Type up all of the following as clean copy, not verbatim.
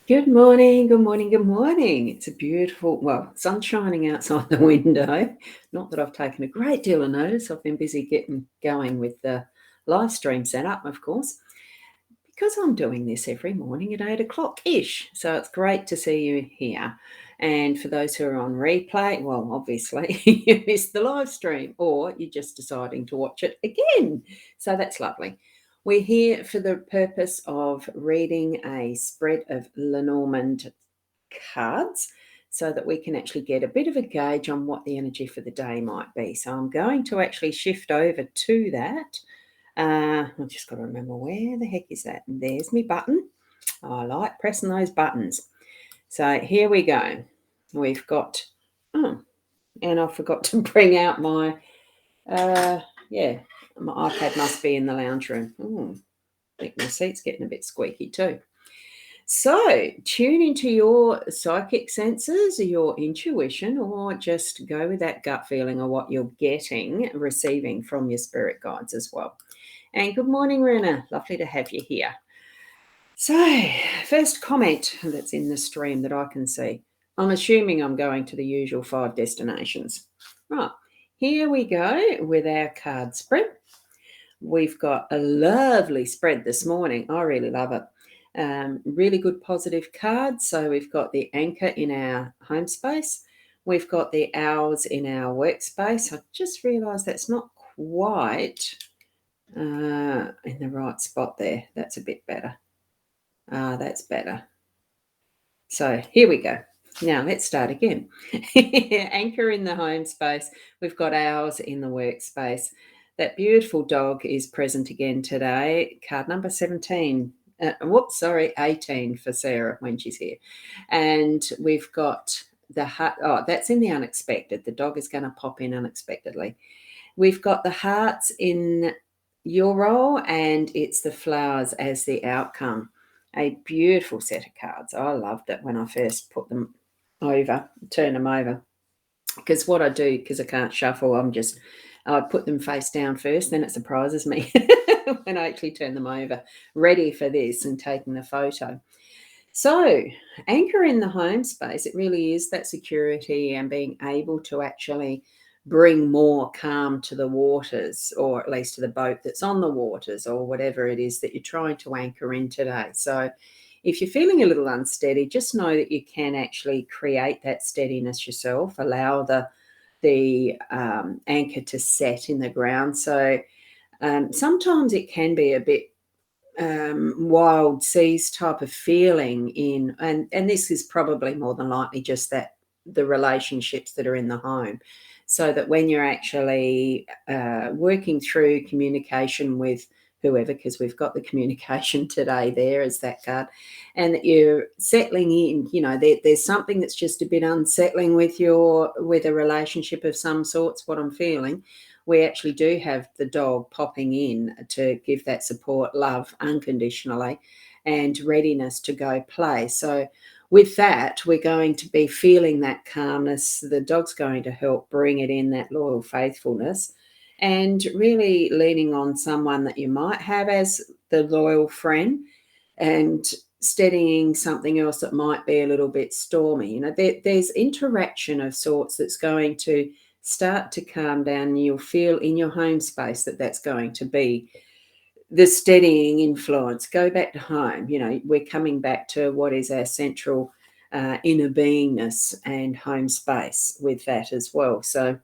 Good morning, good morning, good morning. It's a beautiful, sun shining outside the window. Not that I've taken a great deal of notice. I've been busy getting going with the live stream setup, of course, because I'm doing this every morning at 8 o'clock ish. So it's great to see you here. And for those who are on replay, well, obviously you missed the live stream or you're just deciding to watch it again. So that's lovely. We're here for the purpose of reading a spread of Lenormand cards so that we can actually get a bit of a gauge on what the energy for the day might be. So I'm going to actually shift over to that. I've just got to remember where the heck is that? There's my button. I like pressing those buttons. So here we go. We've got, and I forgot to bring out my, my iPad must be in the lounge room. I think my seat's getting a bit squeaky too. So tune into your psychic senses, your intuition, or just go with that gut feeling of what you're receiving from your spirit guides as well. And good morning, Rena. Lovely to have you here. So, first comment that's in the stream that I can see. I'm assuming I'm going to the usual 5 destinations. Right, here we go with our card spread. We've got a lovely spread this morning. I really love it. Really good positive cards. So we've got the anchor in our home space. We've got the owls in our workspace. I just realised that's not quite in the right spot there. That's a bit better. That's better. So here we go. Now let's start again. Anchor in the home space. We've got owls in the workspace. That beautiful dog is present again today. Card number 17. 18 for Sarah when she's here. And we've got the heart. Oh, that's in the unexpected. The dog is going to pop in unexpectedly. We've got the hearts in your role, and it's the flowers as the outcome. A beautiful set of cards. I loved it when I first turn them over. Because what I do, because I can't shuffle, I put them face down first, then it surprises me when I actually turn them over, ready for this and taking the photo. So, anchor in the home space, it really is that security and being able to actually bring more calm to the waters, or at least to the boat that's on the waters, or whatever it is that you're trying to anchor in today. So, if you're feeling a little unsteady, just know that you can actually create that steadiness yourself, allow the anchor to set in the ground. So, sometimes it can be a bit wild seas type of feeling and this is probably more than likely just that the relationships that are in the home, so that when you're actually working through communication with whoever, because we've got the communication today there as that card, and that you're settling in, there's something that's just a bit unsettling with a relationship of some sorts, what I'm feeling. We actually do have the dog popping in to give that support, love unconditionally, and readiness to go play. So with that, we're going to be feeling that calmness. The dog's going to help bring it in, that loyal faithfulness, and really leaning on someone that you might have as the loyal friend, and steadying something else that might be a little bit stormy. There's interaction of sorts that's going to start to calm down, and you'll feel in your home space that that's going to be the steadying influence. Go back to home. We're coming back to what is our central inner beingness and home space with that as well. So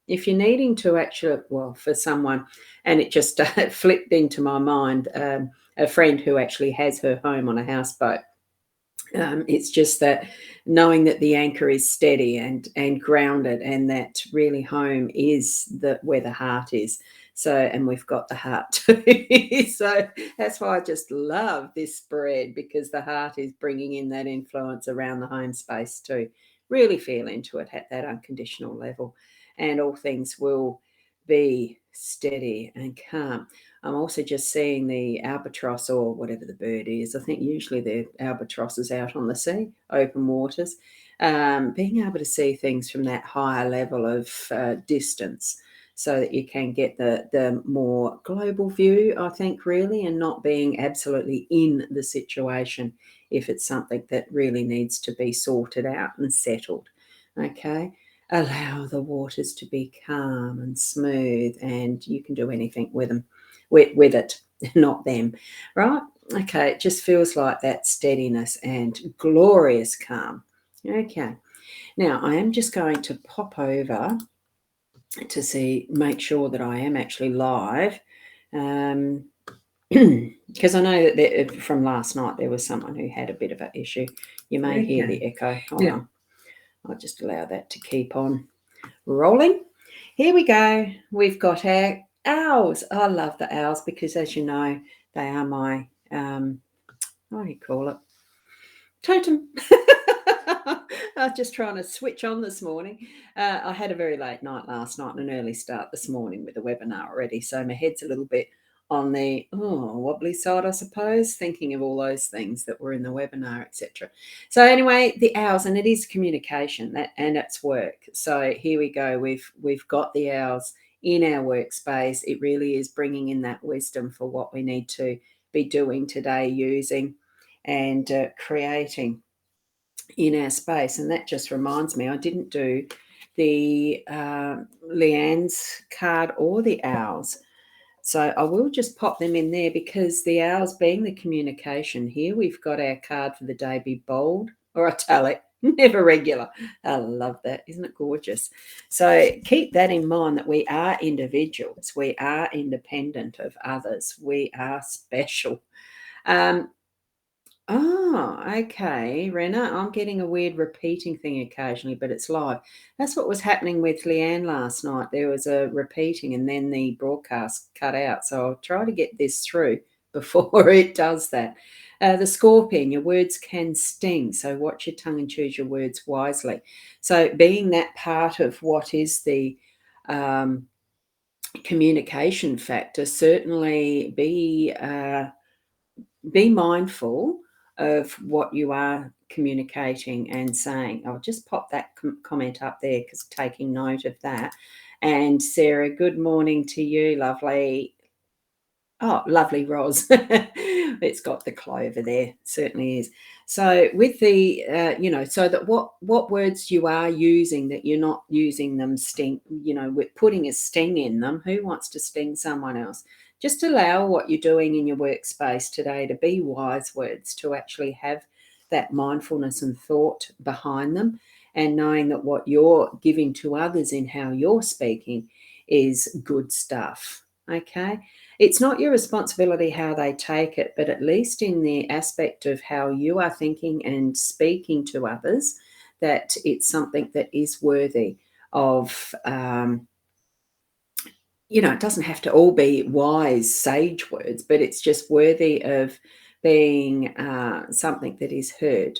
if you're needing to actually, for someone, and it just flipped into my mind, a friend who actually has her home on a houseboat. It's just that knowing that the anchor is steady and grounded, and that really home is where the heart is. So, and we've got the heart too. So that's why I just love this spread, because the heart is bringing in that influence around the home space too. Really feel into it at that unconditional level, and all things will be steady and calm. I'm also just seeing the albatross, or whatever the bird is. I think usually the albatross is out on the sea, open waters. Being able to see things from that higher level of distance. so that you can get the more global view, I think, really, and not being absolutely in the situation if it's something that really needs to be sorted out and settled. Okay. Allow the waters to be calm and smooth, and you can do anything with them, with it, not them, right? Okay, it just feels like that steadiness and glorious calm. Okay, now I am just going to pop over to make sure that I am actually live. Because I know that from last night there was someone who had a bit of an issue. You may hear the echo. Hold on. I'll just allow that to keep on rolling. Here we go. We've got our owls. I love the owls because, as you know, they are my, what do you call it? Totem. I was just trying to switch on this morning. I had a very late night last night and an early start this morning with the webinar already. So my head's a little bit on the wobbly side, I suppose, thinking of all those things that were in the webinar, etc. So anyway, the owls, and it is communication and it's work. So here we go. We've got the owls in our workspace. It really is bringing in that wisdom for what we need to be doing today, using and creating in our space. And that just reminds me, I didn't do the Leanne's card or the owls. So I will just pop them in there because the owls being the communication, here we've got our card for the day: be bold or italic, never regular. I love that. Isn't it gorgeous? So keep that in mind, that we are individuals. We are independent of others. We are special. Oh, okay, Rena. I'm getting a weird repeating thing occasionally, but it's live. That's what was happening with Leanne last night. There was a repeating and then the broadcast cut out. So I'll try to get this through before it does that. The scorpion, your words can sting. So watch your tongue and choose your words wisely. So being that part of what is the communication factor, certainly be mindful of what you are communicating and saying. I'll just pop that comment up there because taking note of that. And Sarah, good morning to you, lovely. Oh, lovely, Ros. It's got the clover there, certainly is. So with the, so that what words you are using, that you're not using them with putting a sting in them. Who wants to sting someone else? Just allow what you're doing in your workspace today to be wise words, to actually have that mindfulness and thought behind them, and knowing that what you're giving to others in how you're speaking is good stuff. Okay. It's not your responsibility how they take it, but at least in the aspect of how you are thinking and speaking to others, that it's something that is worthy of, it doesn't have to all be wise, sage words, but it's just worthy of being something that is heard.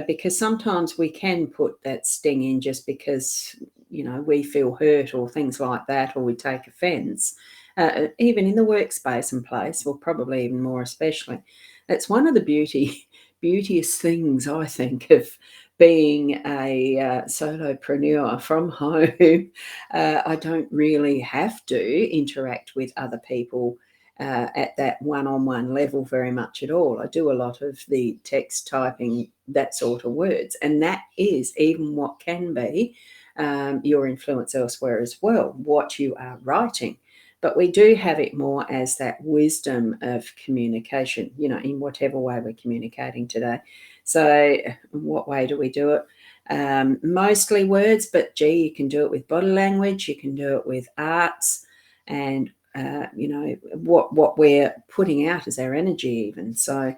Because sometimes we can put that sting in just because, we feel hurt or things like that, or we take offense. Even in the workspace and place, or probably even more especially. That's one of the beauteous things, I think, of being a solopreneur from home. I don't really have to interact with other people at that one-on-one level very much at all. I do a lot of the text typing, that sort of words, and that is even what can be your influence elsewhere as well, what you are writing. But we do have it more as that wisdom of communication, in whatever way we're communicating today. So what way do we do it? Mostly words, but gee, you can do it with body language, you can do it with arts, and what we're putting out as our energy even. So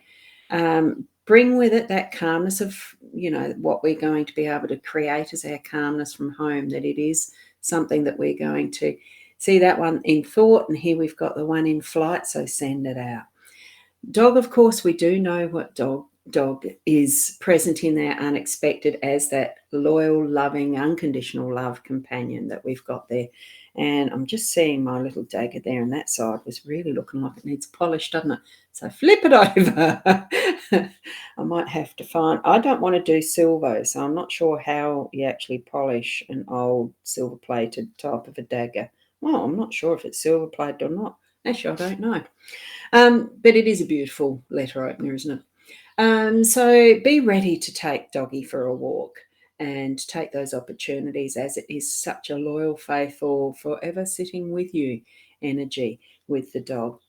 bring with it that calmness of, what we're going to be able to create as our calmness from home, that it is something that we're going to see. That one in thought, and here we've got the one in flight, so send it out. Dog, of course, we do know what dog is present in there unexpected as that loyal, loving, unconditional love companion that we've got there. And I'm just seeing my little dagger there, and that side was really looking like it needs polish, doesn't it? So flip it over. I might have to I don't want to do silver, so I'm not sure how you actually polish an old silver plated type of a dagger. Well, I'm not sure if it's silver plated or not. Actually, I don't know. But it is a beautiful letter opener, isn't it? So be ready to take Doggy for a walk and take those opportunities, as it is such a loyal, faithful, forever sitting with you energy with the dog.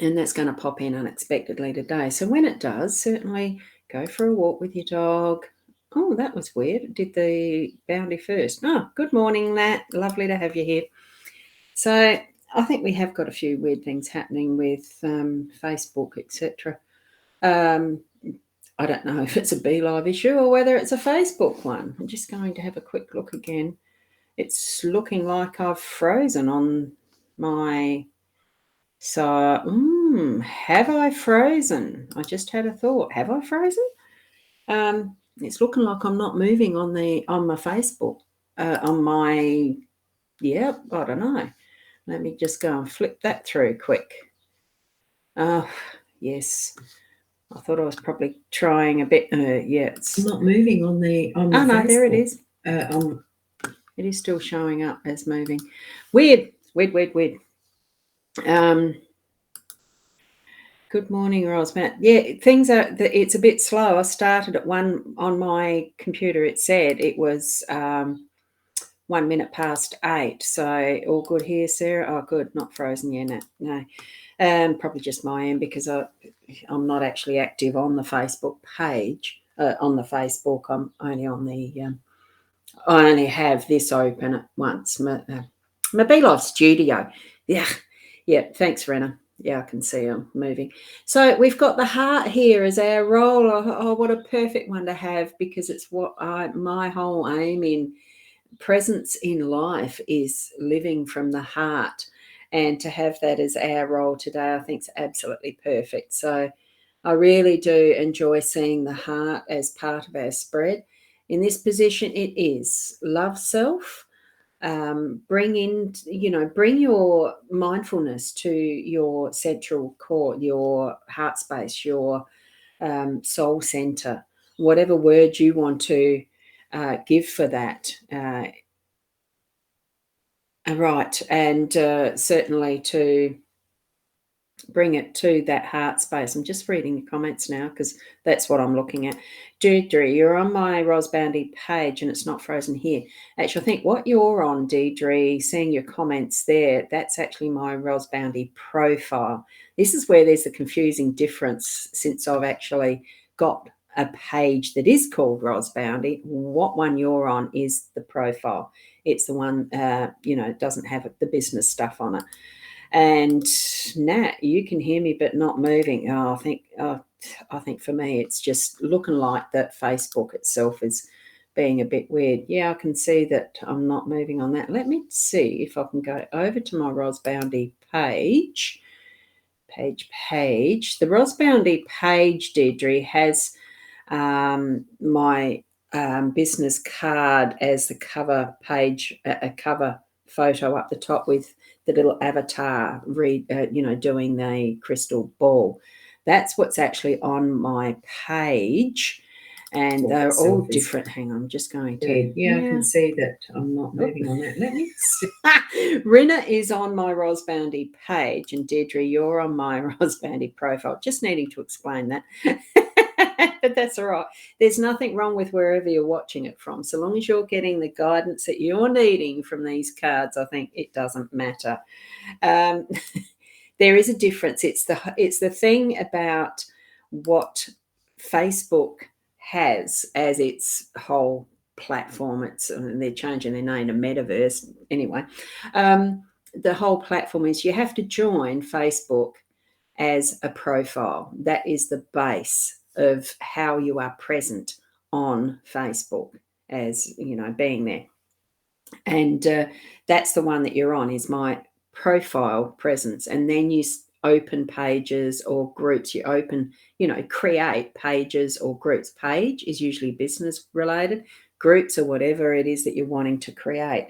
And that's going to pop in unexpectedly today. So when it does, certainly go for a walk with your dog. Oh, that was weird. It did the bounty first. Oh, good morning, Nat. Lovely to have you here. So I think we have got a few weird things happening with Facebook, etc. I don't know if it's a BeLive issue or whether it's a Facebook one. I'm just going to have a quick look again. It's looking like I've frozen on my... So, have I frozen? I just had a thought. Have I frozen? It's looking like I'm not moving on my Facebook. On my... Yep, I don't know. Let me just go and flip that through quick. Oh, yes. I thought I was probably trying a bit. Yeah, it's not moving on the Oh no, Facebook. there it is. It is still showing up as moving. Weird. Good morning, Rosmatt. Yeah, it's a bit slow. I started at 1 on my computer. It said it was 1 minute past 8. So all good here, Sarah. Oh, good. Not frozen yet. No. Probably just my end, because I'm not actually active on the Facebook page. On the Facebook, I'm only on the... I only have this open at once. My BeLive Studio. Yeah. Thanks, Rena. Yeah, I can see I'm moving. So we've got the heart here as our role. Oh, what a perfect one to have, because it's what my whole aim in presence in life is, living from the heart. And to have that as our role today, I think is absolutely perfect. So I really do enjoy seeing the heart as part of our spread. In this position, it is love self. Bring your mindfulness to your central core, your heart space, your soul center, whatever word you want to give for that. Right, and certainly to bring it to that heart space. I'm just reading the comments now because that's what I'm looking at. Deirdre, you're on my rosboundy page and it's not frozen here. Actually, I think what you're on, Deirdre, seeing your comments there, that's actually my rosboundy profile. This is where there's a confusing difference, since I've actually got a page that is called rosboundy. What one you're on is the profile. It's the one, doesn't have the business stuff on it. And Nat, you can hear me but not moving. I think for me it's just looking like that Facebook itself is being a bit weird. Yeah, I can see that I'm not moving on that. Let me see if I can go over to my rosboundy page. Page. The rosboundy page, Deirdre, has my business card as the cover page, a cover photo up the top with the little avatar doing the crystal ball. That's what's actually on my page. And they're all different. Hang on, I'm just going to... Yeah, I can see that I'm not moving on that. Let me see. Rina is on my rosboundy page, and Deirdre, you're on my rosboundy profile. Just needing to explain that. But that's all right. There's nothing wrong with wherever you're watching it from. So long as you're getting the guidance that you're needing from these cards, I think it doesn't matter. There is a difference. It's the thing about what Facebook has as its whole platform. They're changing their name to Metaverse anyway. The whole platform is you have to join Facebook as a profile. That is the base of how you are present on Facebook, as being there. And that's the one that you're on, is my profile presence. And then you open pages or groups. You open, create pages or groups. Page is usually business related. Groups are whatever it is that you're wanting to create.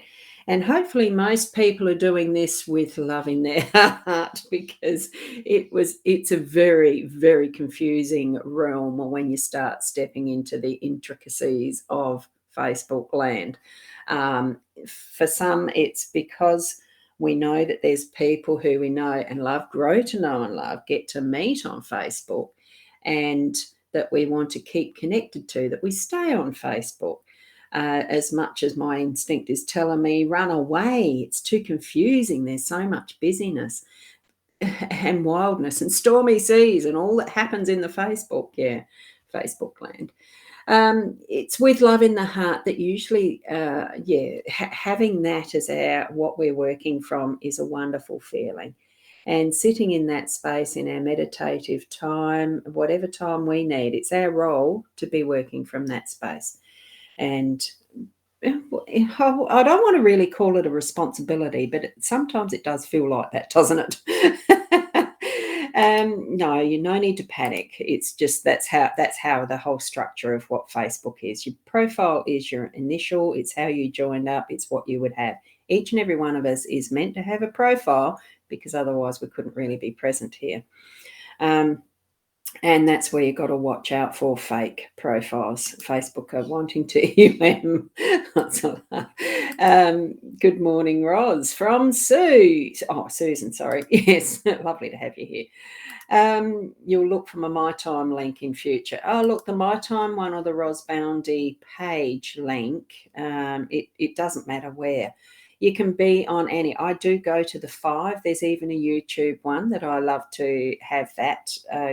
And hopefully most people are doing this with love in their heart, because it's a very, very confusing realm when you start stepping into the intricacies of Facebook land. For some, it's because We know that there's people who we know and love, grow to know and love, get to meet on Facebook, and that we want to keep connected to, that we stay on Facebook. As much as my instinct is telling me, run away, it's too confusing, there's so much busyness and wildness and stormy seas and all that happens in the Facebook land. It's with love in the heart that usually, having that as what we're working from is a wonderful feeling. And sitting in that space in our meditative time, whatever time we need, it's our role to be working from that space. And I don't want to really call it a responsibility, but sometimes it does feel like that, doesn't it? No, you no need to panic. It's just that's how the whole structure of what Facebook is. Your profile is your initial. It's how you joined up. It's what you would have. Each and every one of us is meant to have a profile, because otherwise we couldn't really be present here. And that's where you've got to watch out for fake profiles. Facebook are wanting to good morning, Roz, from Sue. Oh, Susan, sorry. Yes, lovely to have you here. You'll look from a My Time link in future. Oh, look, the My Time one or the rosboundy page link, it doesn't matter where. You can be on any. I do go to the 5. There's even a YouTube one that I love to have that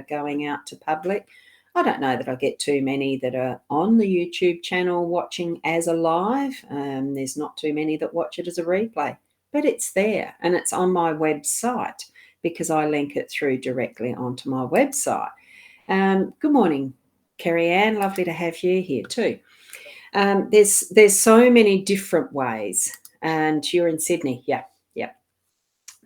going out to public. I don't know that I get too many that are on the YouTube channel watching as a live. There's not too many that watch it as a replay, but it's there and it's on my website because I link it through directly onto my website. Good morning, Kerry Ann. Lovely to have you here too. There's so many different ways. And you're in Sydney. Yeah.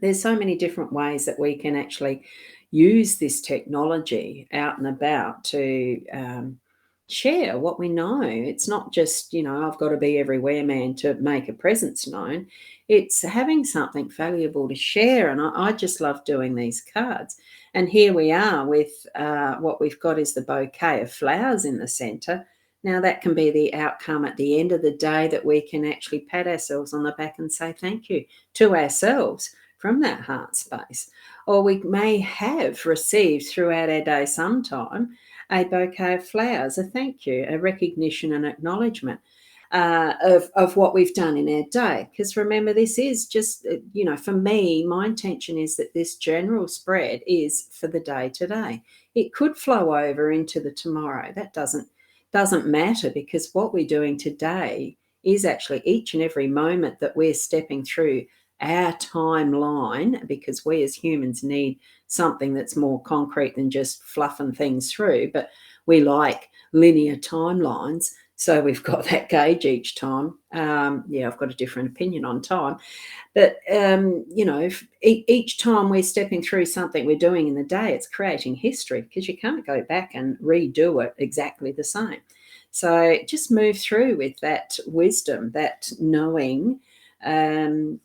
There's so many different ways that we can actually use this technology out and about to share what we know. It's not just, I've got to be everywhere, man, to make a presence known. It's having something valuable to share. And I just love doing these cards. And here we are with what we've got is the bouquet of flowers in the centre. Now, that can be the outcome at the end of the day, that we can actually pat ourselves on the back and say thank you to ourselves from that heart space. Or we may have received throughout our day sometime a bouquet of flowers, a thank you, a recognition and acknowledgement of what we've done in our day. Because remember, this is just, for me, my intention is that this general spread is for the day today. It could flow over into the tomorrow. That doesn't matter, because what we're doing today is actually each and every moment that we're stepping through our timeline, because we as humans need something that's more concrete than just fluffing things through, but we like linear timelines. So we've got that gauge each time. I've got a different opinion on time. But, each time we're stepping through something we're doing in the day, it's creating history, because you can't go back and redo it exactly the same. So just move through with that wisdom, that knowing, as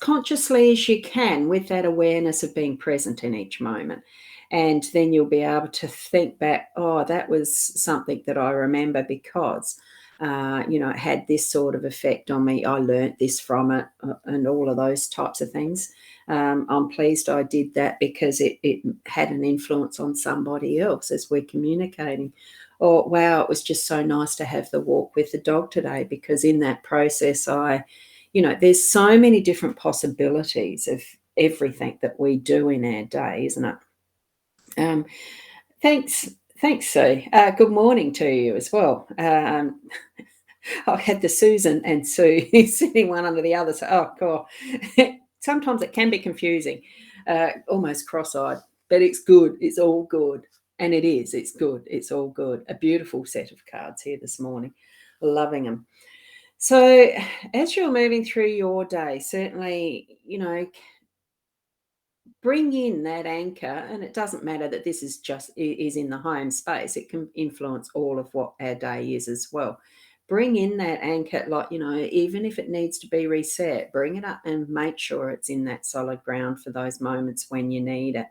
consciously as you can, with that awareness of being present in each moment. And then you'll be able to think back, oh, that was something that I remember because, it had this sort of effect on me. I learnt this from it, and all of those types of things. I'm pleased I did that because it had an influence on somebody else as we're communicating. Or, wow, it was just so nice to have the walk with the dog today, because in that process there's so many different possibilities of everything that we do in our day, isn't it? Thanks, Sue. Good morning to you as well. I had the Susan and Sue sitting one under the other. So, oh, God. Sometimes it can be confusing, almost cross-eyed, but it's good. It's all good. And it is. It's good. It's all good. A beautiful set of cards here this morning. Loving them. So as you're moving through your day, certainly, bring in that anchor, and it doesn't matter that this is in the home space. It can influence all of what our day is as well. Bring in that anchor, like, even if it needs to be reset, bring it up and make sure it's in that solid ground for those moments when you need it.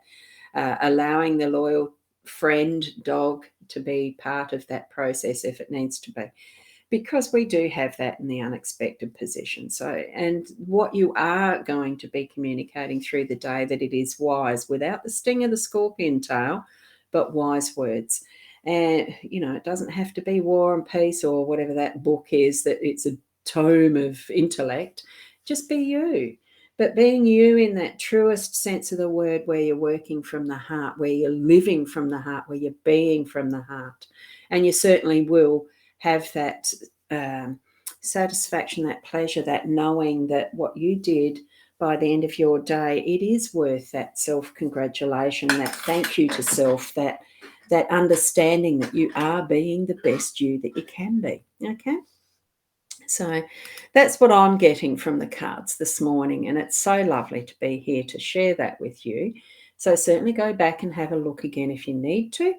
Allowing the loyal friend, dog, to be part of that process if it needs to be. because we do have that in the unexpected position. So, and what you are going to be communicating through the day, that it is wise, without the sting of the scorpion tail, but wise words. And, it doesn't have to be War and Peace or whatever that book is, that it's a tome of intellect. Just be you. But being you in that truest sense of the word, where you're working from the heart, where you're living from the heart, where you're being from the heart. And you certainly will have that satisfaction, that pleasure, that knowing that what you did by the end of your day, it is worth that self-congratulation, that thank you to self, that understanding that you are being the best you that you can be. Okay? So that's what I'm getting from the cards this morning, and it's so lovely to be here to share that with you. So certainly go back and have a look again if you need to.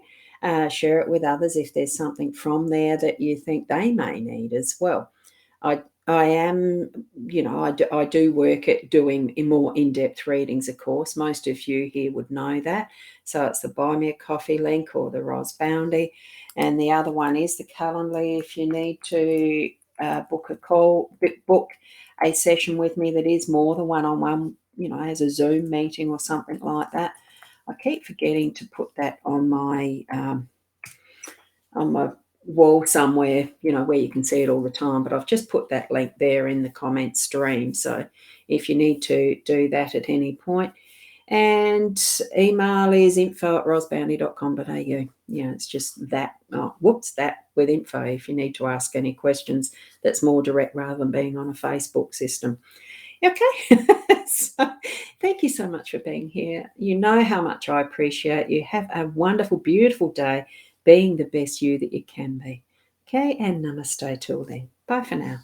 Share it with others if there's something from there that you think they may need as well. I am, I do work at doing more in-depth readings, of course. Most of you here would know that. So it's the Buy Me a Coffee link or the rosboundy. And the other one is the Calendly if you need to book a session with me that is more than one-on-one, as a Zoom meeting or something like that. I keep forgetting to put that on my wall somewhere, where you can see it all the time. But I've just put that link there in the comment stream. So if you need to do that at any point. And email is info@rosboundy.com.au. It's just that. That with info if you need to ask any questions. That's more direct rather than being on a Facebook system. Okay. So thank you so much for being here. You know how much I appreciate you. Have a wonderful, beautiful day, being the best you that you can be. Okay, and namaste till then. Bye for now.